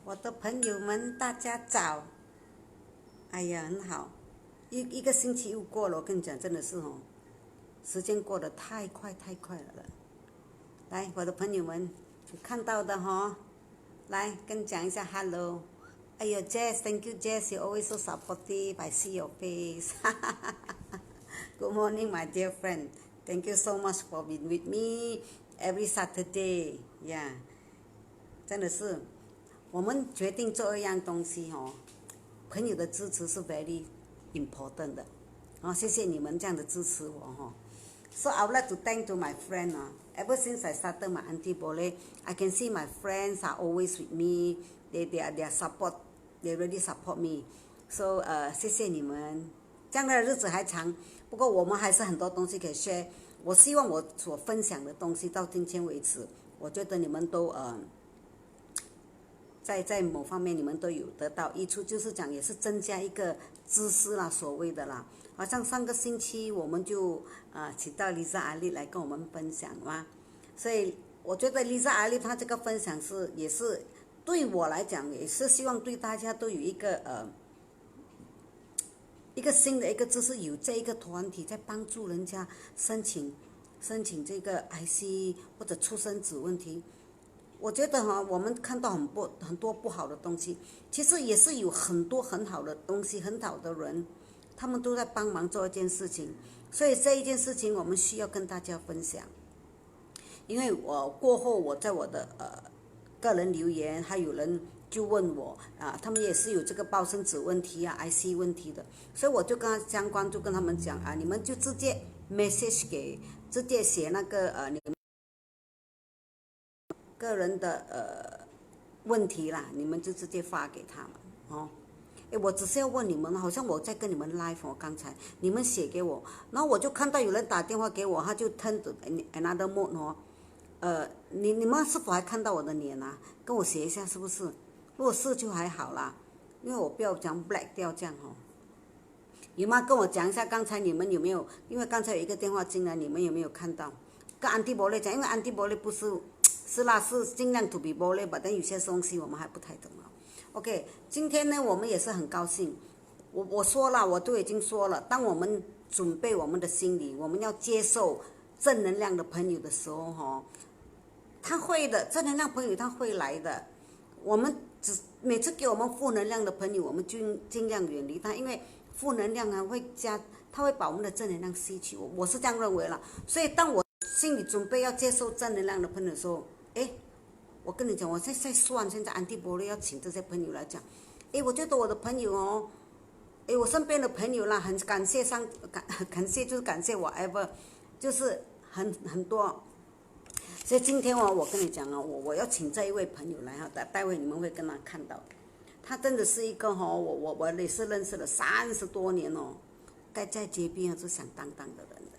我的朋友们，大家早！哎呀，很好，一个星期又过了，我跟你讲，真的是哦，时间过得太快太快了。来，我的朋友们，你看到的哈，来跟你讲一下 hello。哎呦 Jess，thank you Jess，you always so supportive. I see your face. Good morning, my dear friend. Thank you so much for being with me every Saturday. Yeah， 真的是。我们决定做一样东西哦，朋友的支持是 very important 的，谢谢你们这样的支持我哈。So I would like to thank to my friend. Ever since I started my Auntie Bole, I can see my friends are always with me. They support. They really support me. So 谢谢你们。将来的日子还长，不过我们还是很多东西可以 share。我希望我所分享的东西到今天为止，我觉得你们都在某方面你们都有得到益处，就是讲也是增加一个知识啦，所谓的啦。好像上个星期我们就请到 Lisa 阿丽来跟我们分享嘛，所以我觉得 Lisa 阿丽她这个分享也是对我来讲，也是希望对大家都有一个新的一个知识，有这一个团体在帮助人家申请这个 IC 或者出生纸问题。我觉得我们看到很多不好的东西，其实也是有很多很好的东西，很好的人，他们都在帮忙做一件事情，所以这一件事情我们需要跟大家分享。因为过后我在我的个人留言，还有人就问我他们也是有这个报生纸问题IC 问题的，所以我就跟他相关就跟他们讲你们就直接 message 直接写那个你们个人的问题啦，你们就直接发给他们我只是要问你们，好像我在跟你们 live 刚才你们写给我，然后我就看到有人打电话给我，他就 turn to another mode 你们是否还看到我的脸跟我写一下是不是？如果是就还好啦，因为我不要讲 black 掉这样有吗？跟我讲一下，刚才你们有没有？因为刚才有一个电话进来，你们有没有看到？跟安迪伯雷讲，因为安迪伯雷不是尽量 to be 伯雷吧，但有些东西我们还不太懂OK， 今天呢，我们也是很高兴。我说了，我都已经说了，当我们准备我们的心理，我们要接受正能量的朋友的时候他会的，正能量朋友他会来的。我们每次给我们负能量的朋友，我们就尽量远离他，因为负能量他会把我们的正能量吸取。我是这样认为了。所以当我心里准备要接受正能量的朋友的时候，我跟你讲，我在算，现在安迪伯利要请这些朋友来讲，我觉得我的朋友我身边的朋友啦，很感谢感谢就是感谢whatever，就是很多。所以今天我跟你讲我要请这一位朋友来待会你们会跟他看到，他真的是一个我也是认识了30多年该在街边是响当当的人的。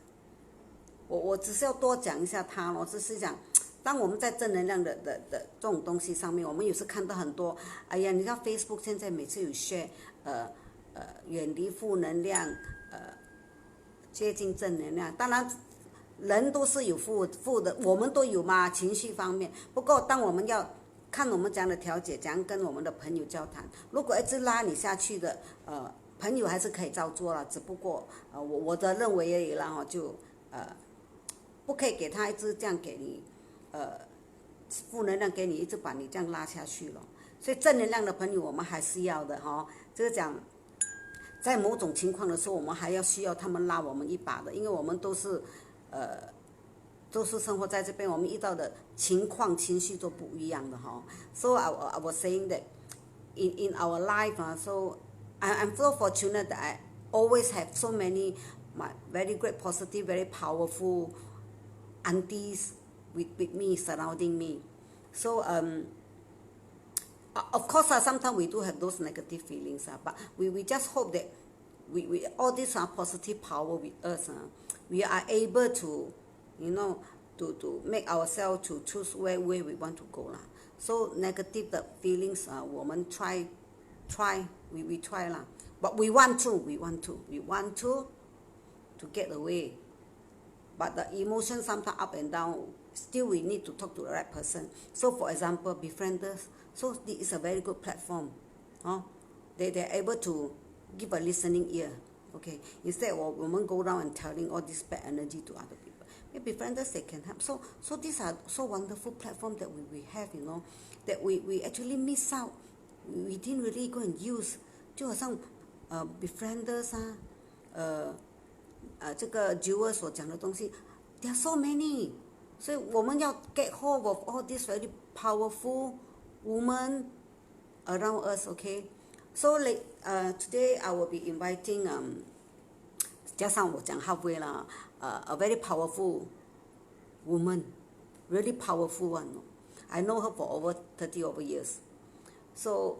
我只是要多讲一下他就是讲，当我们在正能量的这种东西上面，我们有时看到很多，哎呀，你知道 Facebook 现在每次有 share，远离负能量，接近正能量。当然，人都是有负的，我们都有嘛，情绪方面。不过，当我们要看我们怎样的调节，怎样跟我们的朋友交谈，如果一直拉你下去的，朋友还是可以照做了，只不过我的认为而已啦就不可以给他一直这样给你。负能量给你一直把你这样拉下去了，所以正能量的朋友我们还是要的就是讲，在某种情况的时候，我们还要需要他们拉我们一把的，因为我们都是生活在这边，我们遇到的情况、情绪都不一样的So I was saying that in our life so I'm so fortunate that I always have so many my very great, positive, very powerful aunties with me, surrounding me. So of course sometimes we do have those negative feelings but we just hope that we all these positive power with us we are able to to make ourselves to choose where we want to go So negative 的 feelings我们 we try but we want to get away, but the emotion sometimes up and down still we need to talk to the right person. So for example, befrienders. So this is a very good platform. They're able to give a listening ear. Okay, instead of women go down and telling all this bad energy to other people. Maybe befrienders they can help. So these are so wonderful platforms that we have, that we actually miss out. We didn't really go and use. 就好像befrienders 这个 Jewel 所讲的东西 ，there are so many. 所以我们要 get hold of all these very powerful women around us. Okay, so today I will be inviting 加上我讲 halfway 啦，a very powerful woman, really powerful one. I know her for over 30 over years. So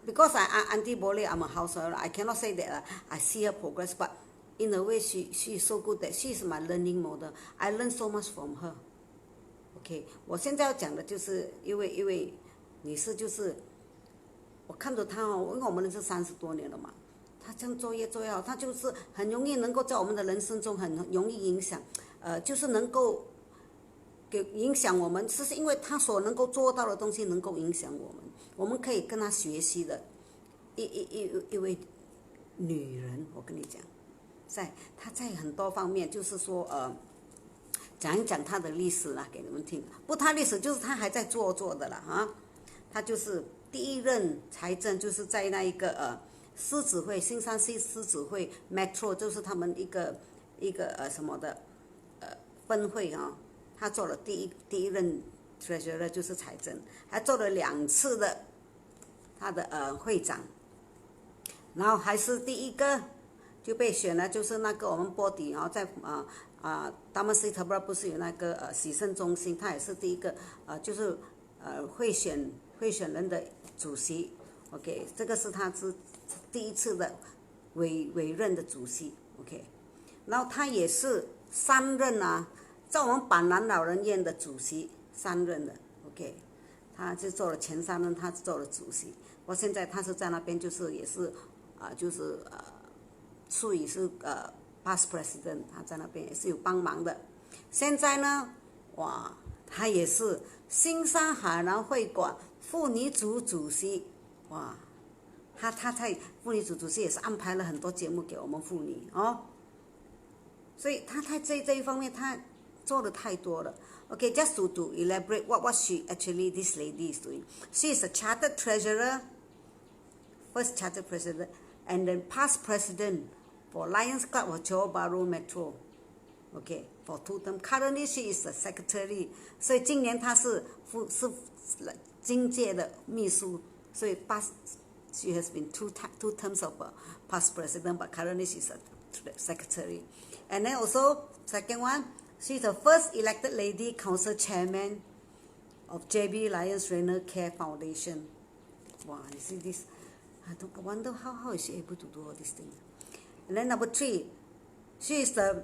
because Auntie boleh, I'm a housewife, I cannot say that I see her progress, but in a way she is so good that she is my learning model. I learn so much from her. OK， 我现在要讲的就是一位女士，就是我看着她因为我们认识30多年了嘛，她这样做越好，她就是很容易能够在我们的人生中很容易影响，就是能够给影响我们，是因为她所能够做到的东西能够影响我们可以跟她学习的一位女人，我跟你讲，她在很多方面就是说讲一讲她的历史啦，给你们听。不，她历史就是她还在做的啦啊，她就是第一任财政就是在那一个狮子会新山西狮子会 Metro， 就是他们一个什么的分会啊，她做了第一任 Treasurer 就是财政，还做了2次的她的会长，然后还是第一个就被选了，就是那个我们波迪在Damansara 不是有那个洗肾中心，他也是第一个就是会选人的主席 ，OK， 这个是他是第一次的委任的主席 ，OK， 然后他也是3任在我们板南老人院的主席3任的 ，OK， 他就做了前3任，他做了主席，我现在他是在那边就是也是就是属于是past president， 他在那边也是有帮忙的。现在呢，哇，他也是新山海南会馆妇女组主席，哇，他在妇女组主席也是安排了很多节目给我们妇女所以他在这一方面他做的太多了。Okay, just to elaborate what she actually this lady is doing. She is a chartered treasurer, first chartered president, and then past president for Lions Club of Johor Bahru Metro. Okay, for 2 terms. Currently she is the secretary. 所以今年她是经界的秘书，所以she has been two terms of past president, but currently she's a secretary. And then also second one, she's the first elected lady council chairman of JB Lions Trainer Care Foundation. Wow, you see this? I wonder how is she able to do all these things. And then number 3, she is the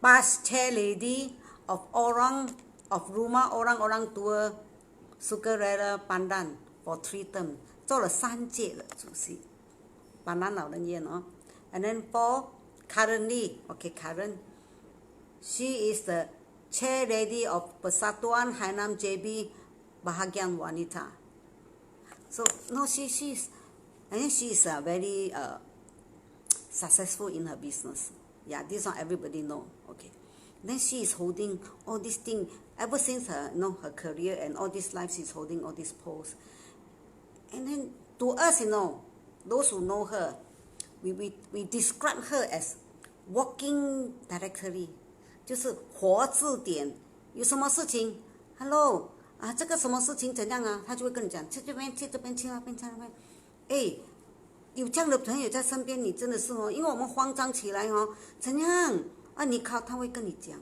past chair lady of Rumah Orang-Orang Tua Sukarela Pandan for 3 terms. 做了3届的主席，板南老人院And then for currently, current, she is the chair lady of Persatuan Hainan JB Bahagian Wanita. So no, she is very successful in her business. Yeah, this one everybody know. Okay, then she is holding all these things ever since her her career and all this life. She's holding all these posts. And then to us, those who know her, we describe her as walking directory. 就是活字典，有什么事情 ，Hello 这个什么事情怎样他就会跟你讲，去这边，去那边，有这样的朋友在身边，你真的是因为我们慌张起来怎样你靠他会跟你讲，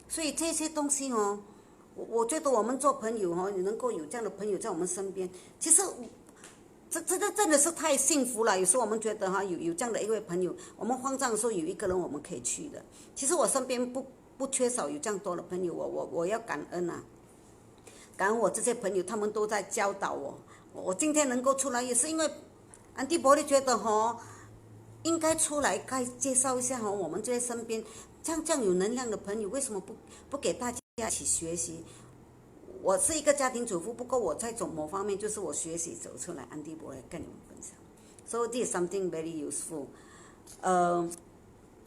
所以这些东西我觉得我们做朋友你能够有这样的朋友在我们身边，其实这真的是太幸福了。有时候我们觉得有这样的一位朋友，我们慌张的时候有一个人我们可以去的。其实我身边不缺少有这样多的朋友，我要感恩感恩我这些朋友，他们都在教导我今天能够出来，也是因为安迪伯利觉得应该出来介绍一下我们这些身边这样有能量的朋友，为什么不给大家一起学习。我是一个家庭主妇，不过我在某方面就是我学习走出来，安迪伯来跟你们分享。So this is something very useful。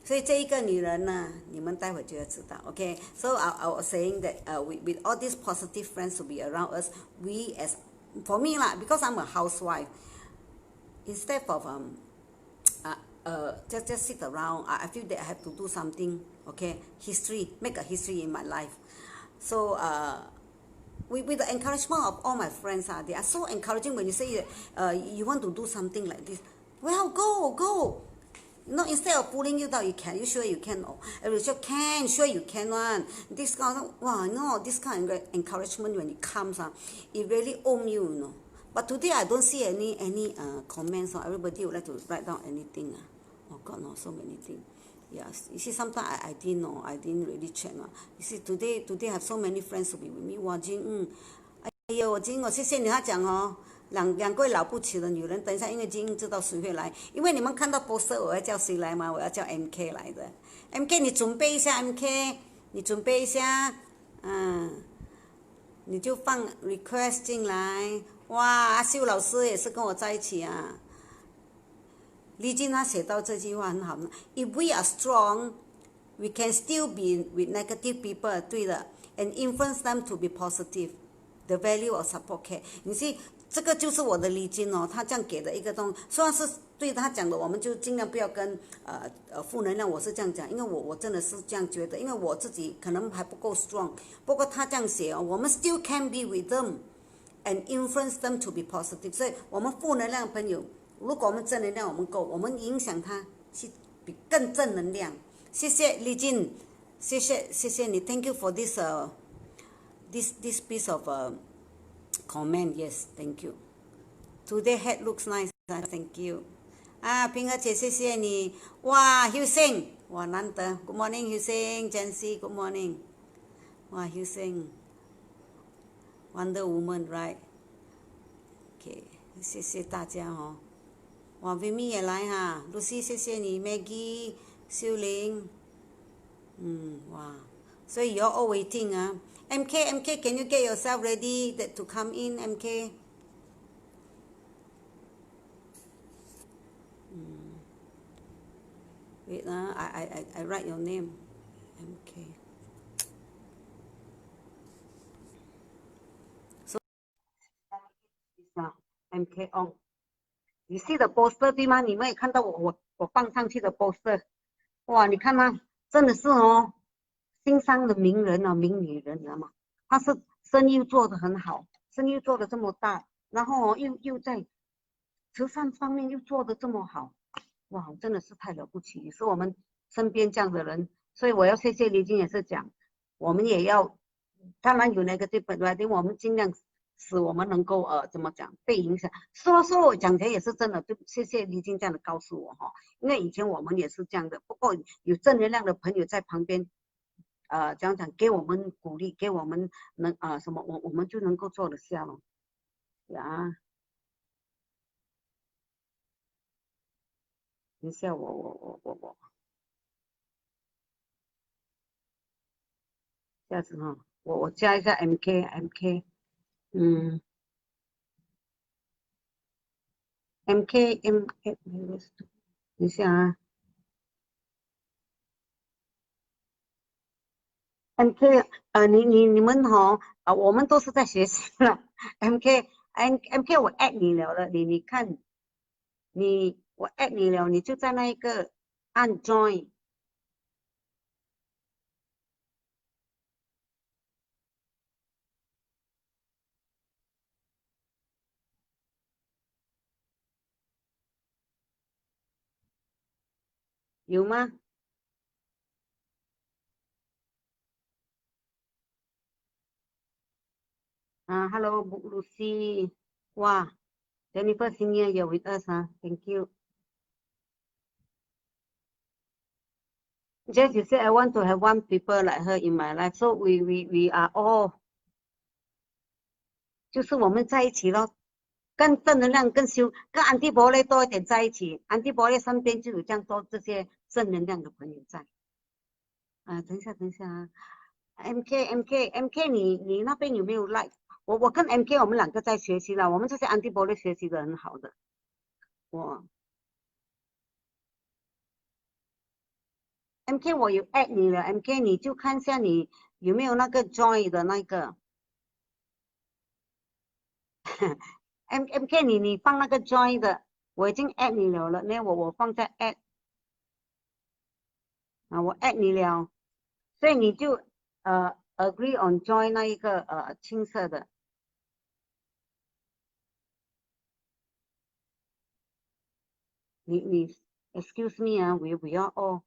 所以这一个女人呢，你们待会就要知道 ，OK？ So I was saying that with all these positive friends to be around us, we as for me lah, because I'm a housewife, instead of just sit around, I feel that I have to do something, okay? Make a history in my life. So with the encouragement of all my friends, they are so encouraging when you say you want to do something like this. Well, go. No, instead of pulling you down, you sure you can? Oh, everybody say, sure you can one. This kind of, wow, no, this kind of encouragement when it comes, it really you. But today I don't see any comments. Everybody would like to write down anything. Oh God, no, so many things. Yes, you see, sometimes I didn't know, I didn't really check. You see, today I have so many friends to be with me. 哇，哎呦，我谢谢你，他讲哦。两个了不起的女人，等一下，因为金知道谁会来，因为你们看到 poster， 我要叫谁来吗？我要叫 MK 来的。MK， 你准备一下 ，MK， 你准备一下，你就放 request 进来。哇，阿秀老师也是跟我在一起啊。丽晶她写到这句话很好 ，If we are strong, we can still be with negative people， 对的 ，and influence them to be positive. The value of support care， 你see。这个就是我的礼金哦，他这样给的一个东西，虽然是对他讲的，我们就尽量不要跟负能量，我是这样讲，因为我真的是这样觉得，因为我自己可能还不够 strong， 不过他这样写哦，我们 still can be with them and influence them to be positive， 所以我们负能量的朋友，如果我们正能量我们够，我们影响他去比更正能量。谢谢丽金，谢谢你 ，Thank you for this this piece of comment, yes, thank you. Today hat looks nice, thank you. 平儿姐，谢谢你。哇 ，Hussein， 哇，难得。Good morning, Hussein, Jancy, good morning. 哇 ，Hussein, Wonder Woman, right? OK， 谢谢大家哦。哇 ，Vimy 也来哈 ，Lucy 谢谢你 ，Maggie， 秀玲，哇，所以 you all waiting 啊。MK, can you get yourself ready to come in, MK? Wait, I write your name, MK. So, Mk Ong. You see the poster 对吗？你们也看到我放上去的 poster， 哇，你看吗？真的是哦。新商的名人啊，名女人，你知道吗？她是生意做得很好，生意做得这么大，然后又在慈善方面又做得这么好，哇，真的是太了不起！也是我们身边这样的人，所以我要谢谢李晶也是讲，我们也要，当然有那个对本来的，我们尽量使我们能够怎么讲被影响。说我讲起来也是真的，对，谢谢李晶这样的告诉我哈，因为以前我们也是这样的，不过有正能量的朋友在旁边。讲给我们鼓励，给我们能什么，我们就能够做得下了呀。等一下，我，这样子哈，我加一下 MK， MK， 等一下啊。MK， 你们我们都是在学习了。MK， 我 at 你了，你看，我 at 你了，你就在那一个按 join。有吗？Hello, Lucy. 哇 ，Jennifer Senior, you're with us, Thank you. Just you said I want to have one people like her in my life, so we are all， 就是我们在一起咯，更正能量，跟安迪伯雷多一点在一起，安迪伯雷身边就有这样多这些正能量的朋友在。等一下 MK，你那边有没有 like？我跟 MK 我们两个在学习了，我们这些 Auntie 伯学习的很好的。我 MK 我有 at 你了，MK 你就看一下你有没有那个 join 的那个MK 你放那个 join 的，我已经 at 你了，那我放在 at 啊，我 at 你了，所以你就agree on join 那一个青色的，你 excuse me 啊，we are all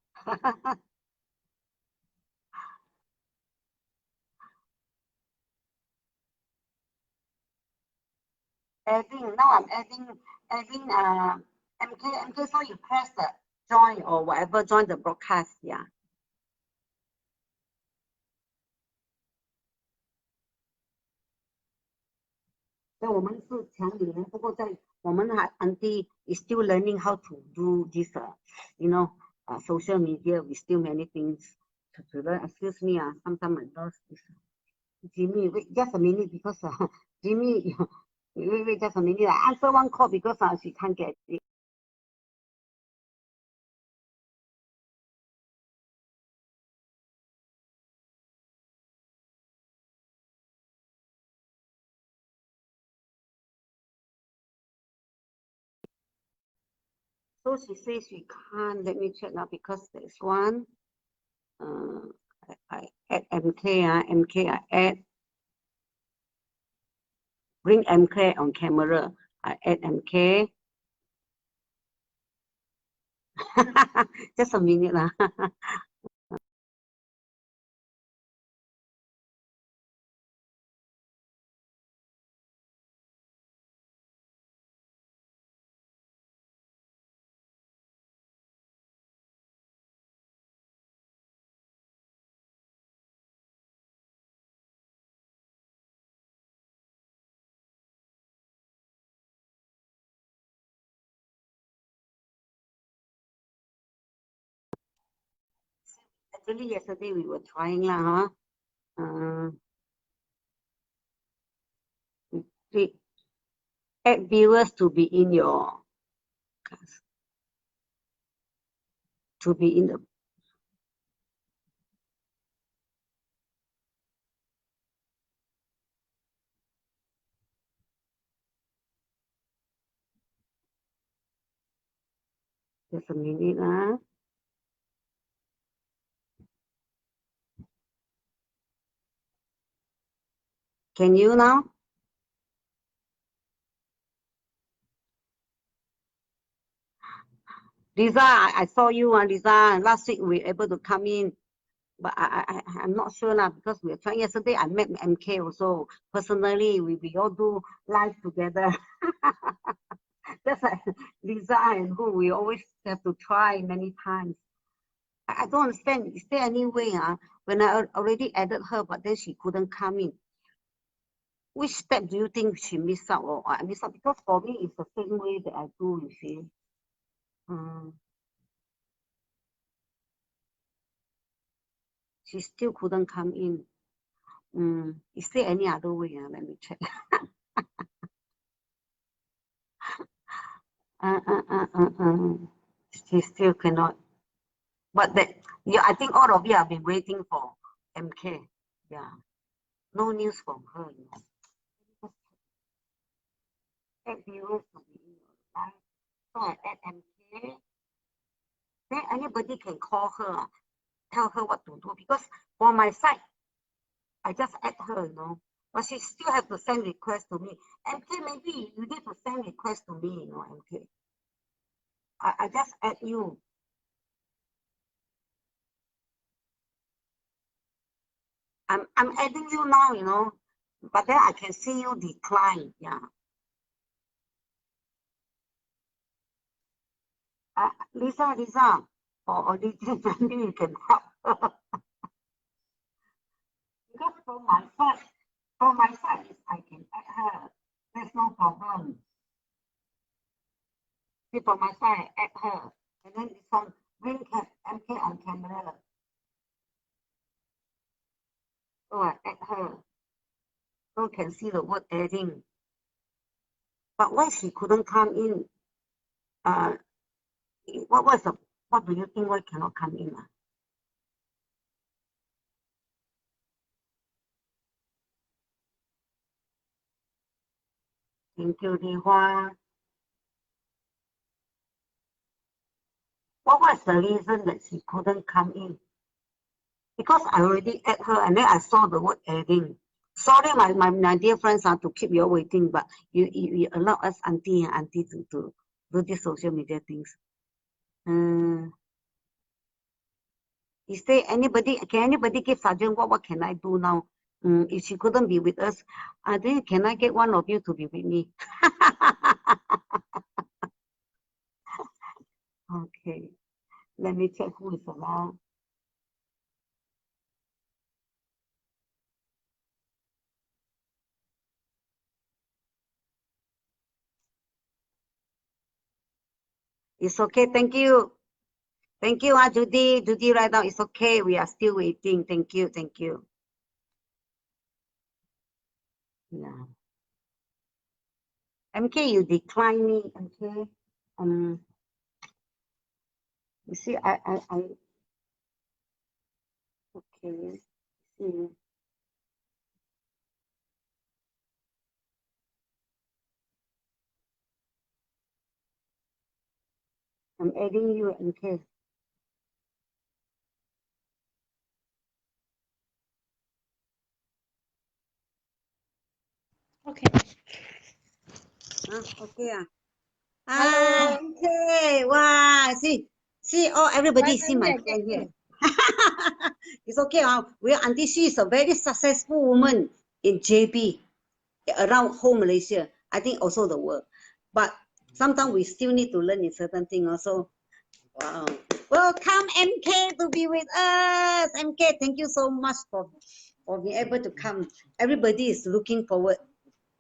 adding now I'm adding MK so you press the join or whatever join the broadcast yeah。所以我们是强女人，不过在我们还 Auntie is still learning how to do this you know social media with still many things to learn. Excuse me sometimes I lost this. Jimmy, wait just a minute because Jimmy, wait just a minute. I answer one call because she can't get it. So she says she can't. Let me check now because there's one. Uh, I add MK, I add. Bring MK on camera. I add MK. Just a minute lah. Actually, yesterday we were trying lah, huh? Add viewers to be in your to be in the just a minute Can you now? Lisa, I saw you Lisa. Last week we were able to come in, but I'm not sure lah because we were trying. Yesterday I met MK also personally. We all do live together. That's like Lisa and who we always have to try many times. I don't understand. Is there any way when I already added her, but then she couldn't come in? Which step do you think she missed out or I missed out? Because for me, it's the same way that I do, you see. She still couldn't come in. Is there any other way? Let me check. She still cannot. But that, yeah, I think all of you have been waiting for MK. Yeah. No news from her. Add viewers to be in your life. So I add MK. Then anybody can call her, tell her what to do. Because for my side, I just add her, But she still have to send request to me. MK, maybe you need to send request to me, MK. I just add you. I'm adding you now, but then I can see you decline, yeah. Lisa, or Lisa, maybe you can help. Because from my side, I can add her. There's no problem. See, from my side, I add her. And then this one, bring MK on camera. So I add her. So can see the word adding. But why she couldn't come in? What do you think why cannot come in? Thank you, Lihua. What was the reason that she couldn't come in? Because I already add her and then I saw the word adding. Sorry, my dear friends, to keep you waiting, but you allow us auntie to do these social media things. Is there anybody? Can anybody give suggestion? What can I do now? If she couldn't be with us, then can I get one of you to be with me? Okay, let me check who is around. It's okay. Thank you. Thank you, Judy. Judy, right now it's okay. We are still waiting. Thank you. Thank you. Yeah. MK, you decline me. Okay. You see, I okay. See. I'm adding you, MK. Okay. Okay. Hello. Okay. Wow. See, oh, everybody see Finally, my I get friend here. in. It's okay. We Auntie, she is a very successful woman in JB, around whole Malaysia. I think also the world. But sometimes we still need to learn in certain things also. Wow. Welcome MK to be with us. MK, thank you so much for being able to come. Everybody is looking forward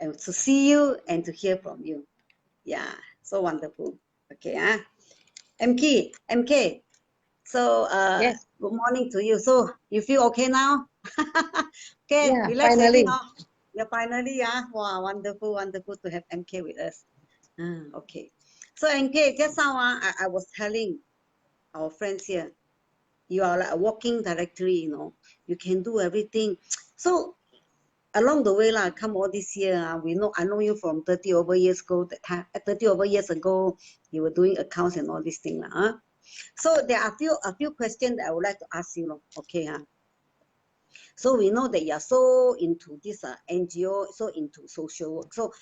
to see you and to hear from you. Yeah, so wonderful. Okay, MK. So Yes. good morning to you. So you feel okay now? Okay, Yeah, relax a bit. finally. Yeah, finally, wow, wonderful to have MK with us. Okay. So MK, just now I was telling our friends here, you are like a walking directory, you can do everything. So along the way come all this year, I know you from 30 over years ago. That time, 30 over years ago, you were doing accounts and all these things, So there are a few questions that I would like to ask you, okay, So we know that you are so into this NGO, so into social work. So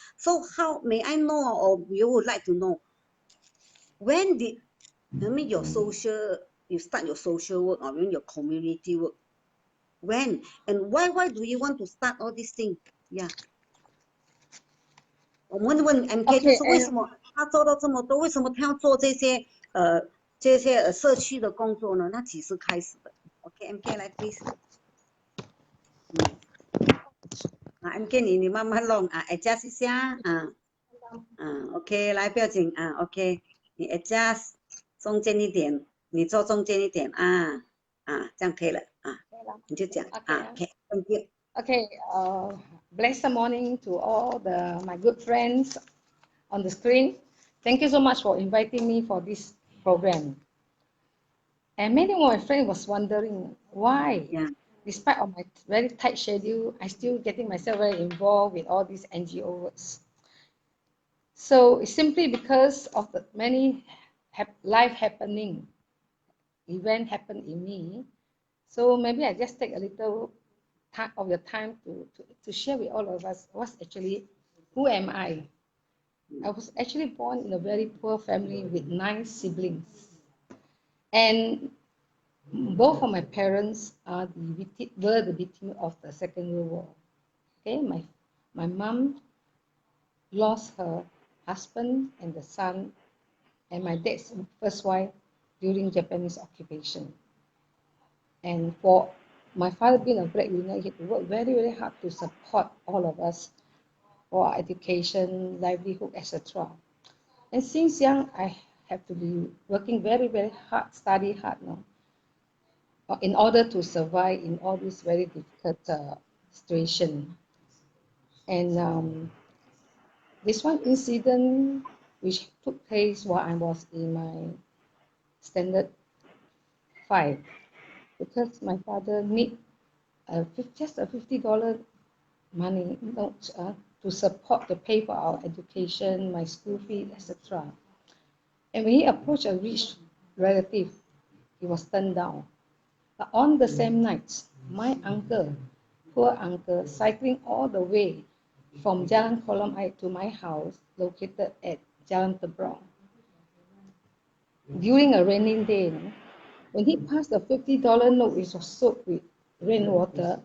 how may I know, or you would like to know, when did you start your social work or your community work? When and why do you want to start all these things? Yeah. 我们问 MK 就 Okay, 是为什么他做到这么多，为什么他要做这些社区的工作呢？那几时开始的？OK，MK 来 please。MK 你慢慢弄adjust 一下OK 来不要紧OK 你 adjust 中间一点，你坐中间一点这样可以了你就讲OK，thank you。Okay. Blessed morning to all my good friends on the screen. Thank you so much for inviting me for this program. And many of my friends was wondering why, despite of my very tight schedule, I still getting myself very involved with all these NGO works. So it's simply because of the many life happening, event happened in me. So maybe I just take a little of your time to share with all of us who am I? I was actually born in a very poor family with 9 siblings. And both of my parents were the victim of the Second World War. Okay, my mom lost her husband and the son and my dad's first wife during Japanese occupation. And for my father being a breadwinner, he had to work very, very hard to support all of us for our education, livelihood, etc. And since young, I have to be working very, very hard, study hard now. in order to survive in all this very difficult situation. And this one incident which took place while I was in my standard 5, because my father need just a $50 money note to support the pay for our education, my school fee, etc. And when he approached a rich relative, he was turned down. But on the same night, my uncle, poor uncle, cycling all the way from Jalan Kolam Air to my house, located at Jalan Tebrong. During a raining day, when he passed the $50 note, which was soaked with rainwater,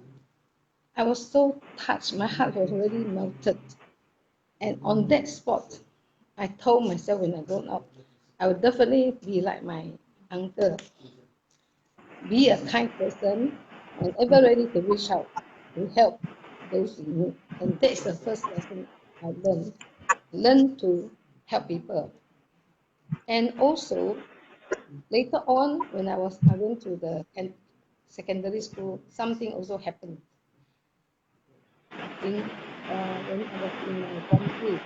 I was so touched. My heart was already melted. And on that spot, I told myself when I grown up, I would definitely be like my uncle. Be a kind person and ever ready to reach out to help those in need. And that's the first lesson I learned. Learn to help people. And also, later on, when I went to the secondary school, something also happened. When I was in my form 3,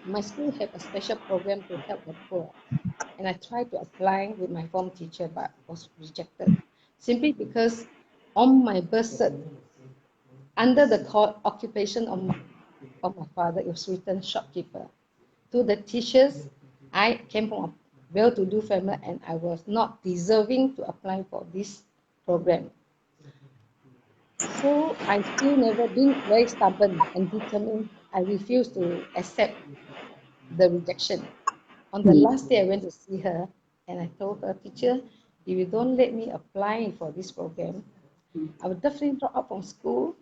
my school had a special program to help the poor. And I tried to apply with my form teacher, but was rejected. Simply because on my birth cert, under the occupation of my father, it was written shopkeeper. To the teachers, I came from a well-to-do family and I was not deserving to apply for this program. So I still never been very stubborn and determined. I refused to accept the rejection. On the last day I went to see her and I told her, teacher, if you don't let me apply for this program, I will definitely drop out from school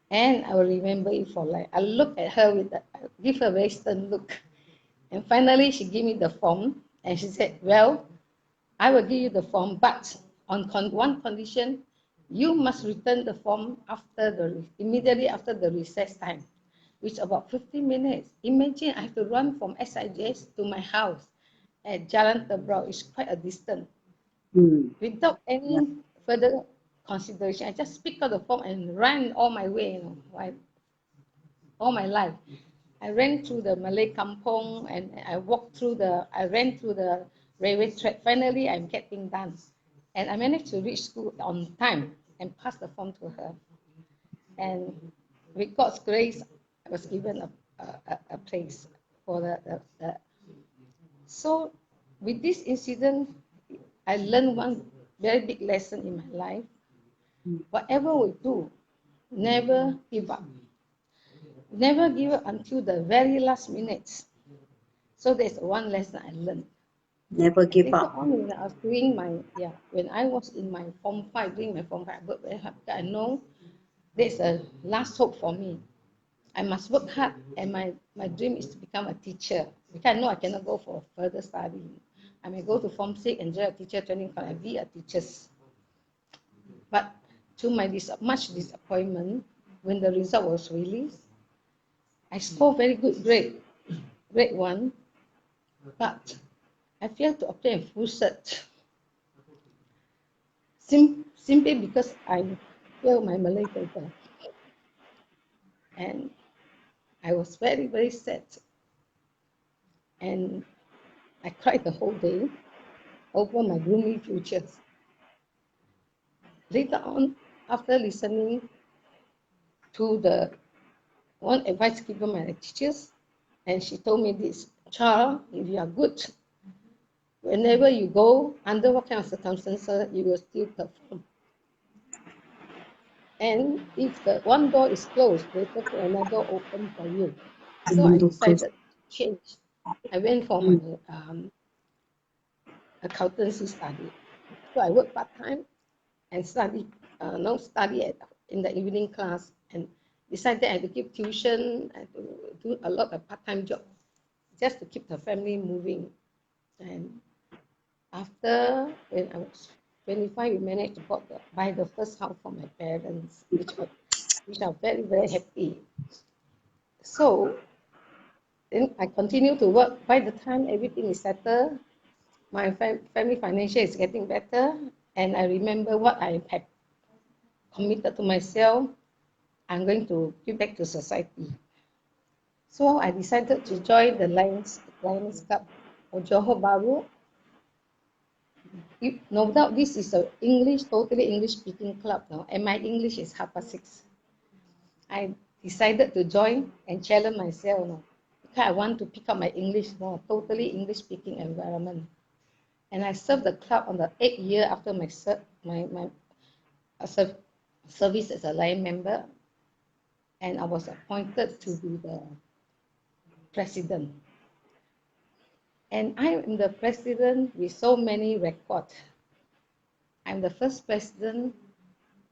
and I will remember it for life. I looked at her give her a very stern look. And finally she gave me the form and she said, well, I will give you the form, but on one condition, you must return the form immediately after the recess time, which is about 15 minutes. Imagine I have to run from SIJS to my house at Jalan Tebrong. It's quite a distance. Without any further consideration, I just picked up the form and ran all my way, all my life. I ran through the Malay kampong and I ran through the railway track. Finally, I'm getting done. And I managed to reach school on time and pass the form to her. And with God's grace, I was given a place for the. So with this incident, I learned one very big lesson in my life. Whatever we do, never give up. Never give up until the very last minute. So there's one lesson I learned. Never give Later up. on, when I was doing when I was in my form 5, doing my form 5, but I know there's a last hope for me. I must work hard, and my dream is to become a teacher. Because I know I cannot go for further study. I may go to form 6 and join a teacher training college and be a teacher. But to my much disappointment, when the result was released, I scored very good grade 1, but I failed to obtain full cert. Simply because I failed my Malay paper. And I was very, very sad. And I cried the whole day over my gloomy futures. Later on, after listening to the one advice given by the teachers, and she told me this, child, if you are good, whenever you go, under what kind of circumstances, you will still perform. And if the one door is closed, there's another door open for you. So I decided to change. I went for my accountancy study. So I work part-time and study in the evening class, and decided I had to give tuition and to do a lot of part-time job just to keep the family moving. And after, when I was 25, we managed to buy the first house for my parents, which are very, very happy. So then I continue to work. By the time everything is settled, my family financial is getting better, and I remember what I had committed to myself. I'm going to give back to society. So I decided to join the Lions Club of Johor Bahru. No doubt this is a totally English speaking club now, and my English is half past 6. I decided to join and challenge myself now, because I want to pick up my English now, totally English speaking environment. And I served the club on the 8th year after my service as a Lion member, and I was appointed to be the president. And I am the president with so many records. I'm the first president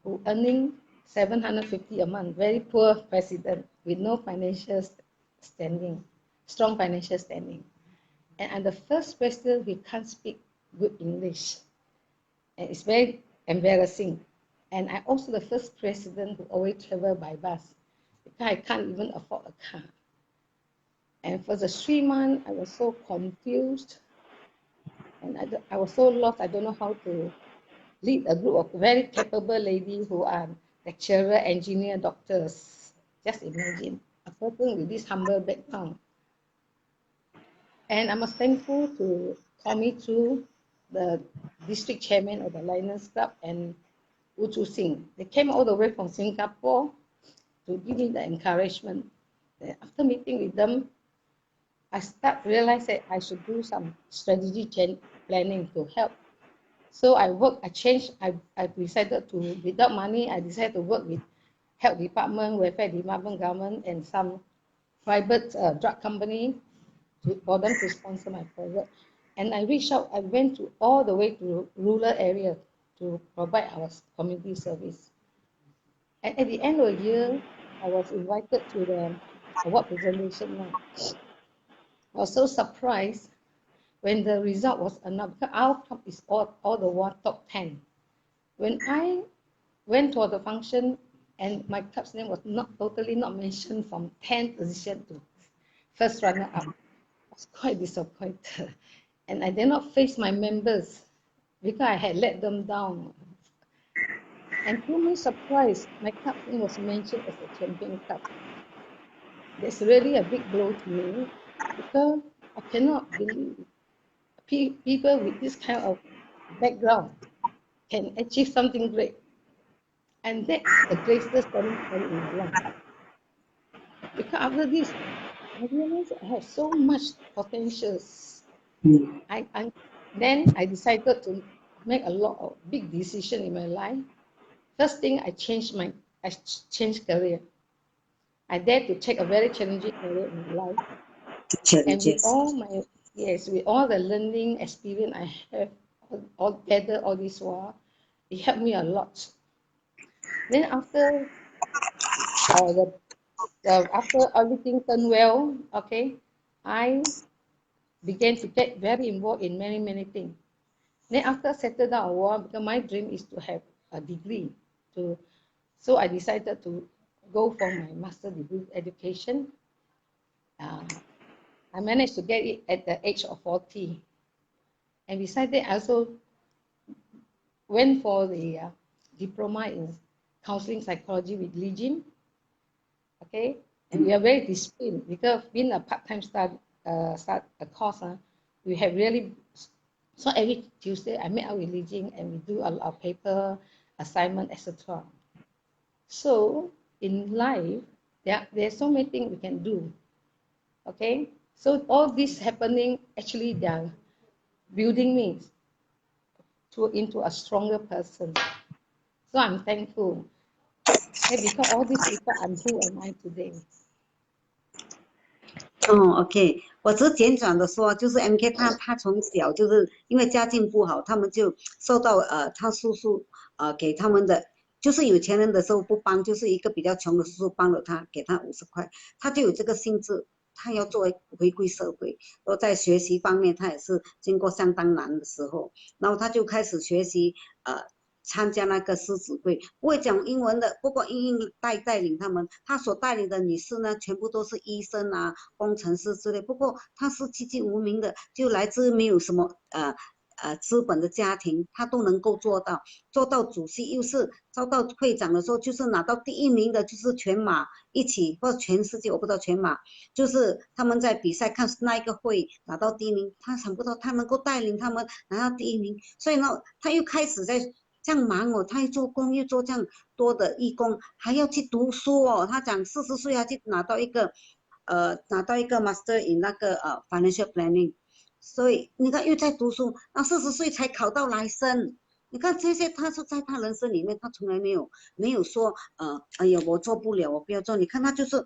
who earning 750 a month, very poor president with no financial standing, strong financial standing. And I'm the first president who can't speak good English. And it's very embarrassing. And I'm also the first president who always travel by bus, because I can't even afford a car. And for the 3 months, I was so confused, and I was so lost. I don't know how to lead a group of very capable ladies who are lecturer, engineer, doctors. Just imagine a person with this humble background. And I was thankful to Tommy through the district chairman of the Lions Club and Uchu Singh. They came all the way from Singapore to give me the encouragement. After meeting with them, I realized that I should do some strategy planning to help. So I decided to, without money, I decided to work with health department, welfare department, government, and some private drug company for them to sponsor my project. And I went all the way to rural area to provide our community service. And at the end of the year, I was invited to the award presentation now. I was so surprised when the result was announced, because our club is all the world top 10. When I went to the function and my club's name was totally not mentioned from 10th position to first runner-up, I was quite disappointed. And I did not face my members because I had let them down. And to my surprise, my club name was mentioned as a champion club. That's really a big blow to me, because I cannot believe people with this kind of background can achieve something great. And that's the greatest turning point in my life. Because after this, I realized I have so much potential. Then I decided to make a lot of big decisions in my life. First thing, I changed career. I dared to take a very challenging career in my life. And with all the learning experience I have gathered all this while, it helped me a lot. Then after everything turned well, okay, I began to get very involved in many things. Then after I settled down a while, because my dream is to have a degree, so I decided to go for my master degree education. I managed to get it at the age of 40. And besides that, I also went for the diploma in counseling psychology with Legion. Okay, and we are very disciplined, because being a part-time course, we have really, so every Tuesday I meet up with Legion and we do our paper, assignment, etc. So in life, there are so many things we can do. Okay, so all this happening, actually they are building me into a stronger person. So I'm thankful. And because all these people, I'm who am I today. OK， 我只简短的说，就是 MK 他从小就是因为家境不好，他们就受到他叔叔给他们的，就是有钱人的时候不帮，就是一个比较穷的叔叔帮了他，给他50块，他就有这个性质，他要作为回归社会。然后在学习方面，他也是经过相当难的时候，然后他就开始学习参加那个狮子会，不会讲英文的，不过英带领他们，他所带领的女士呢，全部都是医生啊、工程师之类。不过他是籍籍无名的，就来自没有什么资本的家庭，他都能够做到主席，又是做到会长的时候，就是拿到第1名的，就是全马一起或者全世界我不知道全马，就是他们在比赛看那一个会拿到第1名，他想不到他能够带领他们拿到第1名，所以呢，他又开始在这样忙哦，他又做工又做这样多的义工，还要去读书哦。他讲40岁他去拿到一个Master in 那个Financial Planning。所以你看又在读书，那40岁才考到来生。你看这些，他是在他人生里面，他从来没有说哎呀我做不了，我不要做。你看他就是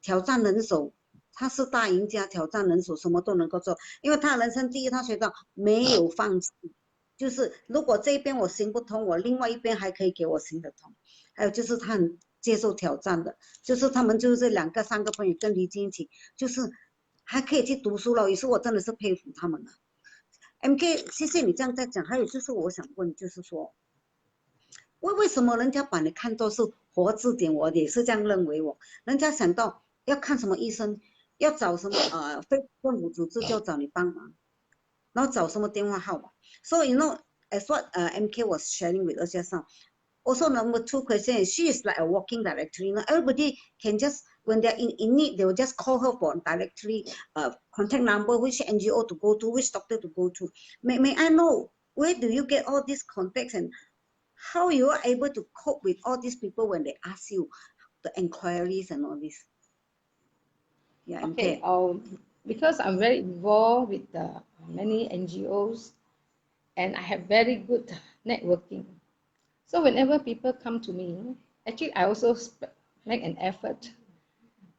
挑战人手，他是大赢家，挑战人手，什么都能够做。因为他人生第一，他学到没有放弃，就是如果这一边我行不通，我另外一边还可以给我行得通。还有就是他很接受挑战的，就是他们就是2个3个朋友跟黎晶一起，就是还可以去读书了，也是我真的是佩服他们了。MK， 谢谢你这样在讲。还有就是我想问，就是说，为什么人家把你看作是活字典？我也是这样认为哦。人家想到要看什么医生，要找什么非政府组织就找你帮忙，然后找什么电话号码。So you know, as what MK was sharing with us just now. Also, number 2 question, she is like a walking directory. You know, everybody can just, when they're in need, they will just call her for directory, contact number, which NGO to go to, which doctor to go to. May I know, where do you get all these contacts and how you are able to cope with all these people when they ask you the inquiries and all this? Yeah, Okay, MK. because I'm very involved with many NGOs and I have very good networking. So whenever people come to me, actually I also make an effort.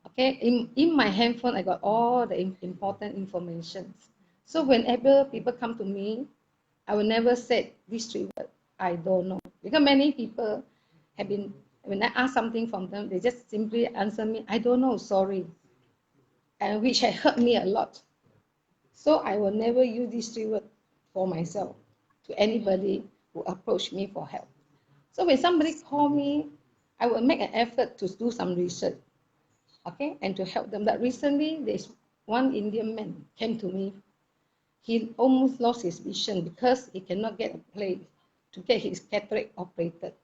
Okay, in my handphone I got all the important information. So whenever people come to me, I will never say these 3 words, I don't know. Because many people have been, when I ask something from them, they just simply answer me, I don't know, sorry. And which had hurt me a lot. So I will never use these 3 words for myself to anybody who approach me for help. So when somebody call me, I will make an effort to do some research, okay, and to help them. But recently, there's one Indian man came to me. He almost lost his vision because he cannot get a place to get his cataract operated.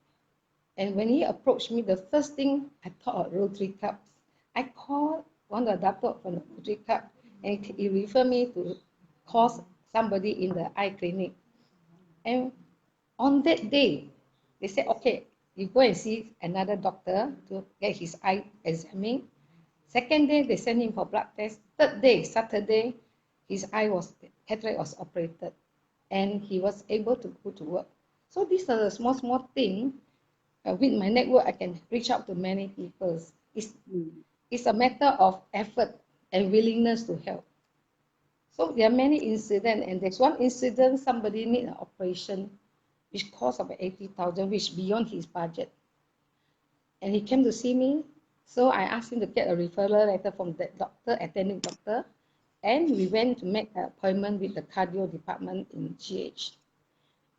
And when he approached me, the first thing I thought of Rotary Club. I called one of the doctors from the Rotary Club, and he referred me to call somebody in the eye clinic. And on that day, they said, okay, you go and see another doctor to get his eye examined. Second day, they sent him for blood test. Third day, Saturday, his cataract was operated, and he was able to go to work. So these are the small things. With my network, I can reach out to many people. It's a matter of effort and willingness to help. So there are many incidents, and there's one incident, somebody need an operation which cost about 80,000, which beyond his budget. And he came to see me, so I asked him to get a referral letter from that doctor, attending doctor, and we went to make an appointment with the cardio department in GH.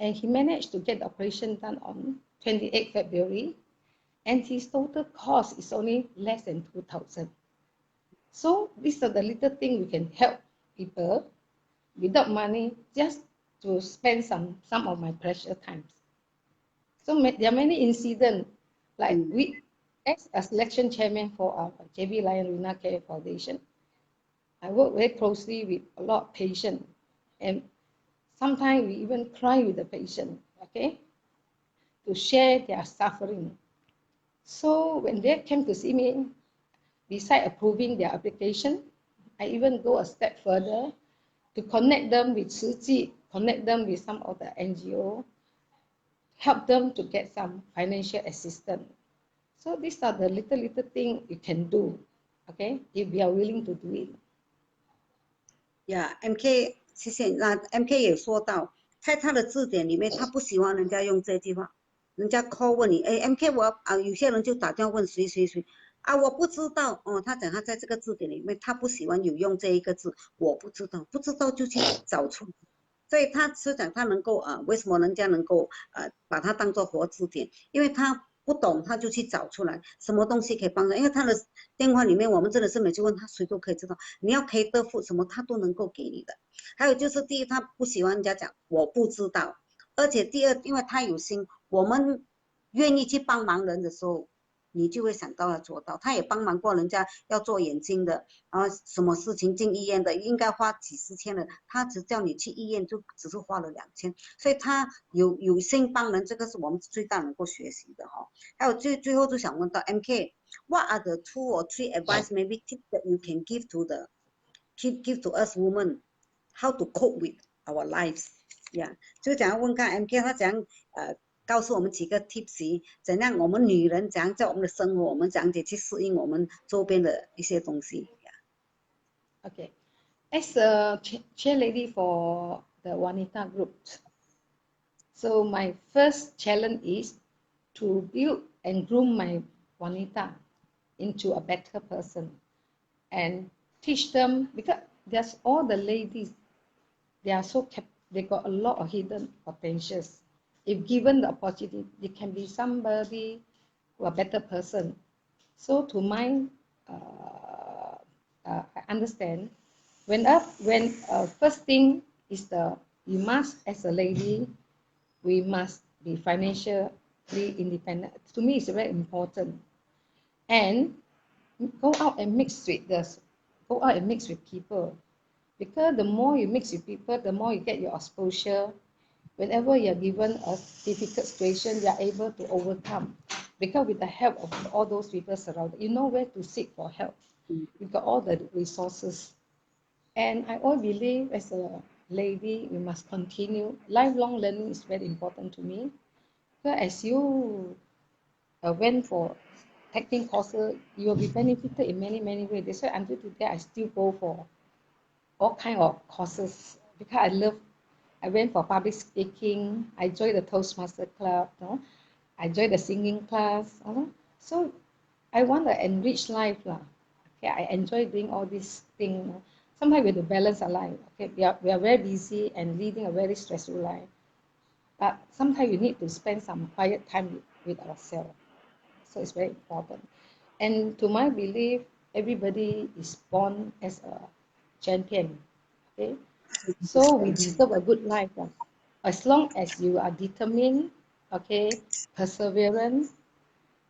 And he managed to get the operation done on 28 February, and his total cost is only less than 2,000. So these are the little things we can help people without money, just to spend some of my precious times. So there are many incidents, like we, as a selection chairman for our JB Lion Renal Care Foundation, I work very closely with a lot of patients, and sometimes we even cry with the patient, okay, to share their suffering. So when they came to see me, besides approving their application, I even go a step further to connect them with Suji, connect them with some of the NGO, help them to get some financial assistance. So these are the little things you can do, okay, if we are willing to do it. Yeah, MK， 谢谢。那 MK 也说到，在他的字典里面，他不喜欢人家用这句话，人家 call 问你，哎，MK 有些人就打电话问谁啊，我不知道哦。他讲他在这个字典里面，他不喜欢有用这一个字，我不知道，不知道就去找出。所以他是讲他能够为什么人家能够把它当做活字典？因为他不懂他就去找出来什么东西可以帮他，因为他的电话里面我们真的是每次问他谁都可以知道，你要 K 的付什么他都能够给你的。还有就是第一他不喜欢人家讲我不知道，而且第二因为他有心，我们愿意去帮忙人的时候，你就会想到要做到。他也帮忙过人家要做眼睛的，然后什么事情进医院的，应该花几十千的，他只叫你去医院就只是花了2000，所以他有心帮人，这个是我们最大能够学习的哈。还有最后就想问到 MK，what are the 2 or 3 advice maybe tips that you can give to give to us women how to cope with our lives？ 就想要问看 MK 他怎样告诉我们几个 tips， 怎样我们女人怎样在我们的生活，我们怎样去适应我们周边的一些东西。Okay, as a chair lady for the Wanita group, so my first challenge is to build and groom my Wanita into a better person and teach them, because there's all the ladies, they are so they got a lot of hidden potentials. If given the opportunity, they can be somebody who a better person. So to my I understand when first thing is you must, as a lady, we must be financially independent. To me, it's very important. And go out and mix with people, because the more you mix with people, the more you get your exposure. Whenever you're given a difficult situation, you're able to overcome, because with the help of all those people surrounded, you know where to seek for help. You've got all the resources. And I always believe as a lady, we must continue. Lifelong learning is very important to me. So as you went for taking courses, you will be benefited in many, many ways. That's why until today, I still go for all kind of courses, because I went for public speaking, I joined the Toastmaster Club, I joined the singing class. So I want to enrich life. Okay, I enjoy doing all these things. Sometimes we have to balance our life. Okay, we are very busy and leading a very stressful life. But sometimes we need to spend some quiet time with ourselves. So it's very important. And to my belief, everybody is born as a champion. Okay, so we deserve a good life. As long as you are determined, okay, perseverant,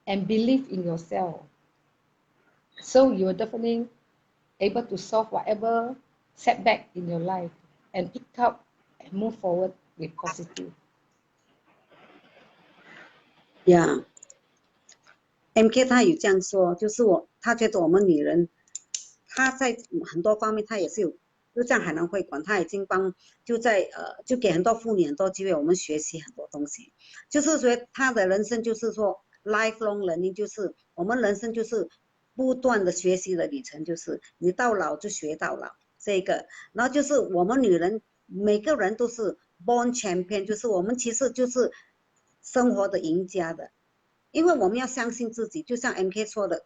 and believe in yourself. So you are definitely able to solve whatever setback in your life and pick up and move forward with positive. Yeah. MK 他有这样说，就是他觉得我们女人，她在很多方面她也是有，就像海南会馆，她已经就给很多妇女很多机会，我们学习很多东西。就是说她的人生就是说 lifelong learning， 就是我们人生就是不断的学习的旅程，就是你到老就学到老这个。然后就是我们女人每个人都是 born champion， 就是我们其实就是生活的赢家的。因为我们要相信自己，就像 MK 说的，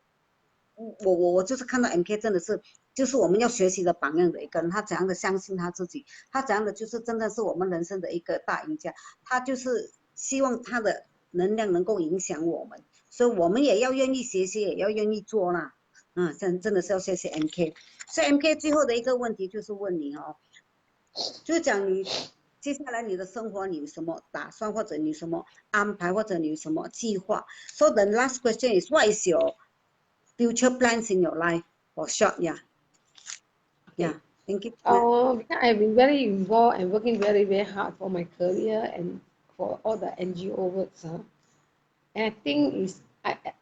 我就是看到 MK 真的是，就是我们要学习的榜样的一个人。他怎样的相信他自己，他怎样的就是真的是我们人生的一个大赢家。他就是希望他的能量能够影响我们，所以我们也要愿意学习，也要愿意做啦。真的是要谢谢 MK。所以 MK 最后的一个问题就是问你哦，就是讲你接下来你的生活你有什么打算，或者你有什么安排，或者你有什么计划。So the last question is, what is your future plans in your life? For short, yeah. Thank you. Because I've been very involved and working very, very hard for my career and for all the NGO works. And I think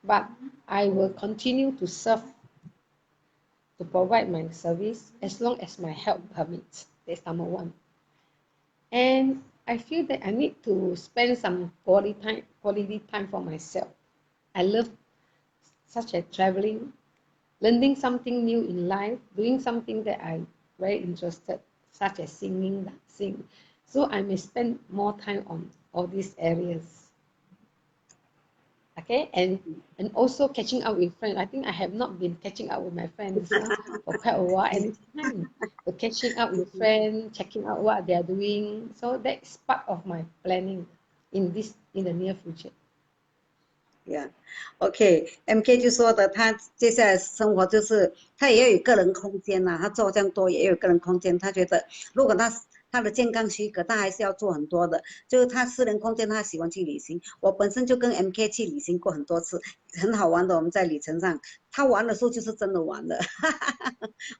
but I will continue to serve, to provide my service as long as my health permits. That's number one. And I feel that I need to spend some quality time for myself. I love such as traveling, learning something new in life, doing something that I'm very interested, such as singing, dancing. So I may spend more time on all these areas. Okay, and also catching up with friends. I think I have not been catching up with my friends for quite a while, and it's time. So catching up with friends, checking out what they are doing. So that's part of my planning in the near future. ，OK，MK 就说的，他接下来生活就是他也要有个人空间呐、他做这样多也有个人空间，他觉得如果他的健康许可，他还是要做很多的。就是他私人空间，他喜欢去旅行。我本身就跟 MK 去旅行过很多次，很好玩的。我们在旅程上，他玩的时候就是真的玩的，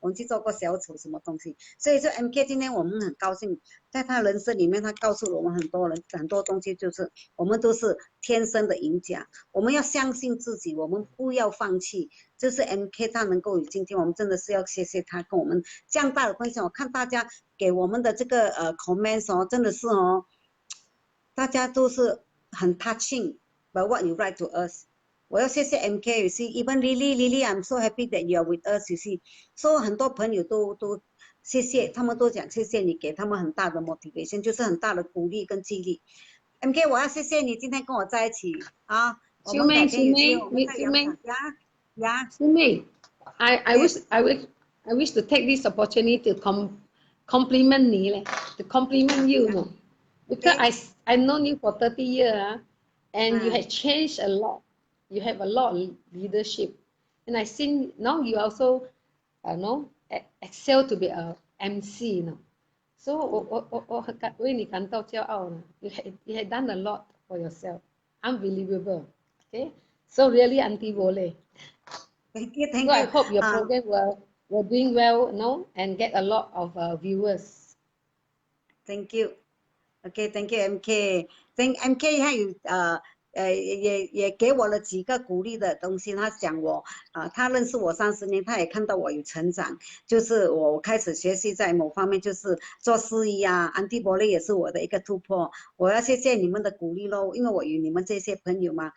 我们去做过小丑什么东西。所以说 MK 今天我们很高兴，在他人生里面，他告诉了我们很多东西，就是我们都是天生的赢家，我们要相信自己，我们不要放弃。就是 MK 他能够有今天，我们真的是要谢谢他跟我们这样大的分享。我看大家给我们的这个comments 哦，真的是哦，大家都是很 touching by what you write to us。我要谢谢 MK， you see even Lily，I'm so happy that you are with us，you see。so 很多朋友都谢谢，他们都讲谢谢你，给他们很大的 motivation， 就是很大的鼓励跟激励。MK， 我要谢谢你今天跟我在一起啊，我们改天有机会我们再聊呀。Sumi, I wish to take this opportunity to compliment me, to compliment you, no? Because I known you for 30 years, and you have changed a lot. You have a lot of leadership, and I seen now you also, excel to be a MC, no? So 我为你感到骄傲呢。You had done a lot for yourself, unbelievable. Okay, so really, Auntie Boleh. Thank you. So I hope your program will doing well, and get a lot of viewers. Thank you. OK，Thank you MK。MK 他有也给我了几个鼓励的东西。他讲我他认识我30年，他也看到我有成长。就是我开始学习在某方面，就是做司仪啊，安迪伯利也是我的一个突破。我要谢谢你们的鼓励咯，因为我有你们这些朋友嘛。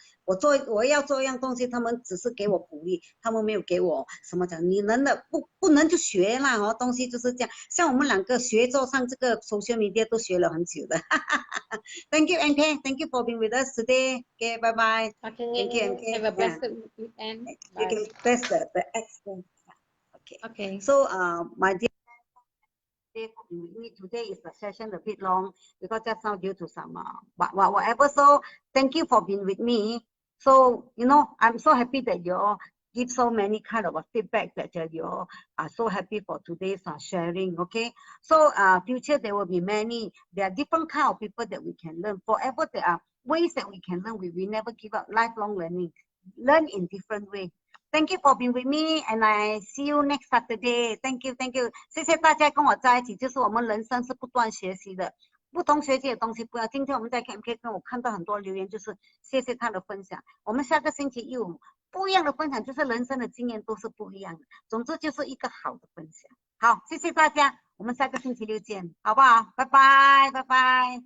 我要做一样东西，他们只是给我鼓励，他们没有给我什么讲，你能的不能就学啦哦，东西就是这样。像我们两个学做上这个 social media 都学了很久的。Thank you MK, thank you for being with us today. Okay, bye bye. Okay. Thank you MK. Have a blessed weekend. Bye. Okay, that's the excellent. Okay. Okay. So my dear. Today is the session a bit long because just now due to some whatever. So thank you for being with me. So I'm so happy that you all give so many kind of a feedback that you all are so happy for today's sharing. Okay, so future there will be many. There are different kind of people that we can learn. Forever there are ways that we can learn. We will never give up. Lifelong learning. Learn in different ways. Thank you for being with me, and I see you next Saturday. Thank you, thank you. 谢谢大家跟我在一起，就是我们人生是不断学习的，不同学习的东西不要。今天我们在 MK 跟我看到很多留言，就是谢谢他的分享。我们下个星期又不一样的分享，就是人生的经验都是不一样的。总之就是一个好的分享。好，谢谢大家，我们下个星期六见，好不好？拜拜，拜拜，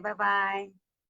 拜拜。